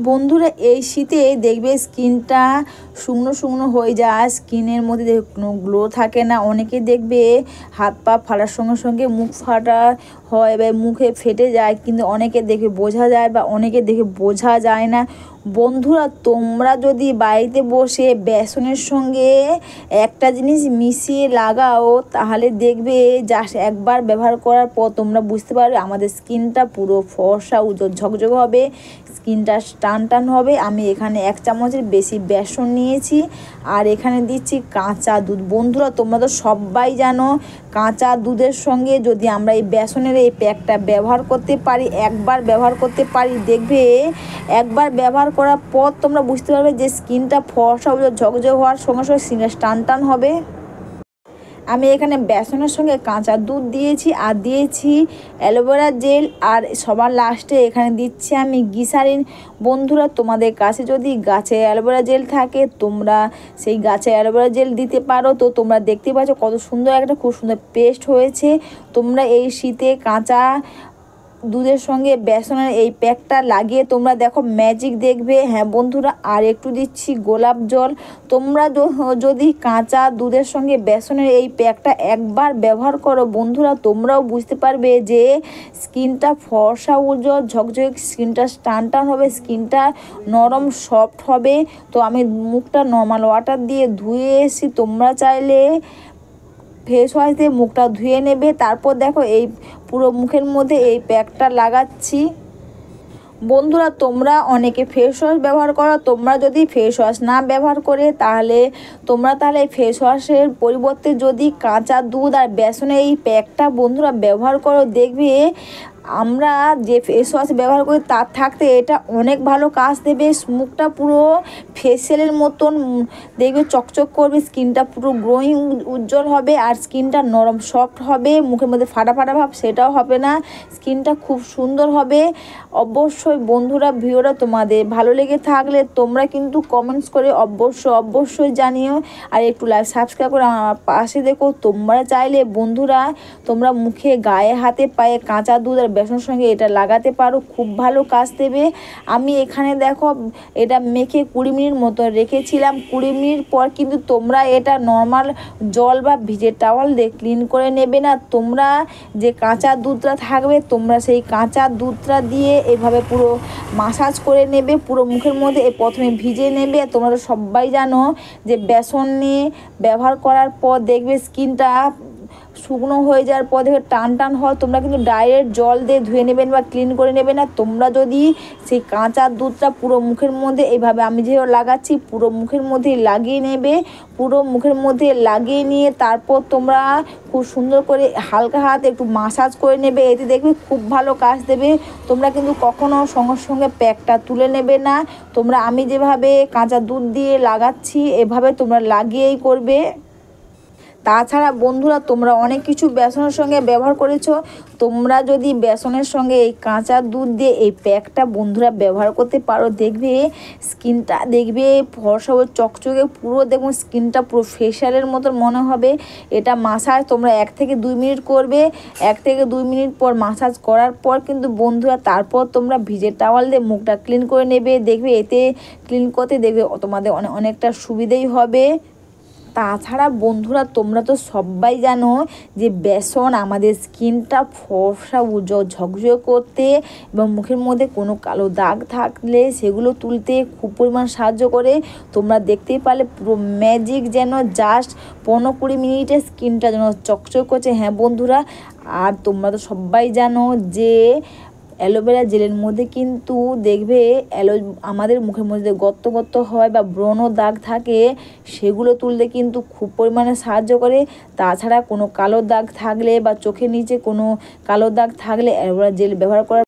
বন্ধুরা এই শীতে দেখবে স্কিনটা শুকনো শুকনো হয়ে যায়, স্কিনের মধ্যে কোনো গ্লো থাকে না। অনেকে দেখবে হাত পা ফাটার সঙ্গে সঙ্গে মুখ ফাটা হয় বা মুখে ফেটে যায়, কিন্তু অনেকে দেখে বোঝা যায় বা অনেকে দেখে বোঝা যায় না। বন্ধুরা তোমরা যদি বাড়িতে বসে বেসনের সঙ্গে একটা জিনিস মিশিয়ে লাগাও, তাহলে দেখবে জাস্ট একবার ব্যবহার করার পর তোমরা বুঝতে পারবে আমাদের স্কিনটা পুরো ফর্সা উজ্জ্বল ঝকঝকে হবে, স্কিনটা টান টান হবে। আমি এখানে 1 চামচের বেশি বেসন নিয়েছি আর এখানে দিচ্ছি কাঁচা দুধ। বন্ধুরা তোমরা তো সবাই জানো কাঁচা দুধের সঙ্গে যদি আমরা এই বেসনের এই প্যাকটা ব্যবহার করতে পারি, একবার ব্যবহার করতে পারি, দেখবে একবার ব্যবহার করার পর তোমরা বুঝতে পারবে যে স্কিনটা ফর্সা ঝকঝকে হওয়ার সঙ্গে সঙ্গে স্কিনটা টান টান হবে। আমি এখানে বেসনের সঙ্গে কাঁচা দুধ দিয়েছি আর দিয়েছি অ্যালোভেরা জেল, আর সবার লাস্টে এখানে দিচ্ছি আমি গ্লিসারিন। বন্ধুরা তোমাদের কাছে যদি গাছে অ্যালোভেরা জেল থাকে তোমরা সেই গাছে অ্যালোভেরা জেল দিতে পারো। তো তোমরা দেখতে পাচ্ছ কত সুন্দর একটা খুব সুন্দর পেস্ট হয়েছে। তোমরা এই শীতে কাঁচা দুধের সঙ্গে বেসনের এই প্যাকটা লাগিয়ে তোমরা দেখো ম্যাজিক দেখবে। হ্যাঁ বন্ধুরা, আর একটু দিচ্ছি গোলাপ জল। তোমরা যদি কাঁচা দুধের সঙ্গে বেসনের এই প্যাকটা একবার ব্যবহার করো বন্ধুরা, তোমরাও বুঝতে পারবে যে স্কিনটা ফর্সা উজ্জ্বল ঝকঝকে, স্কিনটা টান টান হবে, স্কিনটা নরম সফট হবে। তো আমি মুখটা নর্মাল ওয়াটার দিয়ে ধুয়ে এসেছি, তোমরা চাইলে ফেস ওয়াশ দিয়ে মুখটা ধুয়ে নেবে। তারপর দেখো এই পুরো মুখের মধ্যে এই প্যাকটা লাগাচ্ছি। বন্ধুরা তোমরা অনেকে ফেস ওয়াশ ব্যবহার করো, তোমরা যদি ফেস ওয়াশ না ব্যবহার করে তাহলে ফেস ওয়াশের পরিবর্তে যদি কাঁচা দুধ আর বেসনের এই প্যাকটা বন্ধুরা ব্যবহার করো, দেখবে আমরা যে ফেস ওয়াশ ব্যবহার করি তার থাকতে এটা অনেক ভালো কাজ দেবে। মুখটা পুরো ফেসিয়ালের মতন দেখবে চকচক করবে, স্কিনটা পুরো গ্লোয়িং উজ্জ্বল হবে আর স্কিনটা নরম সফট হবে, মুখের মধ্যে ফাটা ফাটা ভাব সেটাও হবে না, স্কিনটা খুব সুন্দর হবে। অবশ্যই বন্ধুরা ভিডিওটা তোমাদের ভালো লেগে থাকলে তোমরা কিন্তু কমেন্টস করে অবশ্যই জানিও, আর একটু লাইক সাবস্ক্রাইব করে আমার পাশে দেখো। তোমরা চাইলে বন্ধুরা তোমরা মুখে গায়ে হাতে পায়ে কাঁচা দুধ আর বেসনের সঙ্গে এটা লাগাতে পারো, খুব ভালো কাজ দেবে। আমি এখানে দেখো এটা মেখে 20 মিনিট মতো রেখেছিলাম। 20 মিনিট পর কিন্তু তোমরা এটা নর্মাল জল বা ভিজে টাওয়াল দিয়ে ক্লিন করে নেবে না। তোমরা যে কাঁচা দুধটা থাকবে তোমরা সেই কাঁচা দুধটা দিয়ে এভাবে পুরো মাসাজ করে নেবে পুরো মুখের মধ্যে। প্রথমে ভিজে নেবে। তোমরা তো সবাই জানো যে বেসন নিয়ে ব্যবহার করার পর দেখবে স্কিনটা শুকনো হয়ে যাওয়ার পর দেখবে টান টান হয়। তোমরা কিন্তু ডাইরেক্ট জল দিয়ে ধুয়ে নেবেন বা ক্লিন করে নেবে না। তোমরা যদি সেই কাঁচা দুধটা পুরো মুখের মধ্যে এইভাবে আমি যেভাবে লাগাচ্ছি পুরো মুখের মধ্যে লাগিয়ে নেবে, পুরো মুখের মধ্যে লাগিয়ে নিয়ে তারপর তোমরা খুব সুন্দর করে হালকা হাত একটু মাসাজ করে নেবে, এতে দেখবে খুব ভালো কাজ দেবে। তোমরা কিন্তু কখনো সঙ্গে সঙ্গে প্যাকটা তুলে নেবে না। তোমরা আমি যেভাবে কাঁচা দুধ দিয়ে লাগাচ্ছি এভাবে তোমরা লাগিয়েই করবে। তাছাড়া বন্ধুরা তোমরা অনেক কিছু বেসনের সঙ্গে ব্যবহার করেছো, তোমরা যদি বেসনের সঙ্গে এই কাঁচা দুধ দিয়ে এই প্যাকটা বন্ধুরা ব্যবহার করতে পারো, দেখবে স্কিনটা দেখবে ফর্সা চকচকে, পুরো দেখুন স্কিনটা পুরো ফেশিয়ালের মতন মনে হবে। এটা মাসাজ তোমরা 1 থেকে 2 মিনিট করবে। 1 থেকে 2 মিনিট পর মাসাজ করার পর কিন্তু বন্ধুরা তারপর তোমরা ভিজে টাওয়াল দিয়ে মুখটা ক্লিন করে নেবে। দেখবে এতে ক্লিন করতে দেখবে তোমাদের অনেকটা সুবিধেই হবে। তাছাড়া বন্ধুরা তোমরা তো সবাই জানো যে বেসন আমাদের স্কিনটা ফর্সা উজ্জ্বল ঝকঝকে করতে এবং মুখের মধ্যে কোনো কালো দাগ থাকলে সেগুলো তুলতে খুব পরিমাণ সাহায্য করে। তোমরা দেখতেই পারলে পুরো ম্যাজিক, যেন জাস্ট 15-20 মিনিটে স্কিনটা যেন চকচক করছে। হ্যাঁ বন্ধুরা, আর তোমরা তো সবাই জানো যে অ্যালোভেরা জেলের মধ্যে কিন্তু দেখবে আমাদের মুখের মধ্যে গর্ত হয় বা ব্রণ দাগ থাকে, সেগুলো তুলতে কিন্তু খুব পরিমাণে সাহায্য করে। তাছাড়া কোনো কালো দাগ থাকলে বা চোখের নিচে কোনো কালো দাগ থাকলে অ্যালোভেরা জেল ব্যবহার করার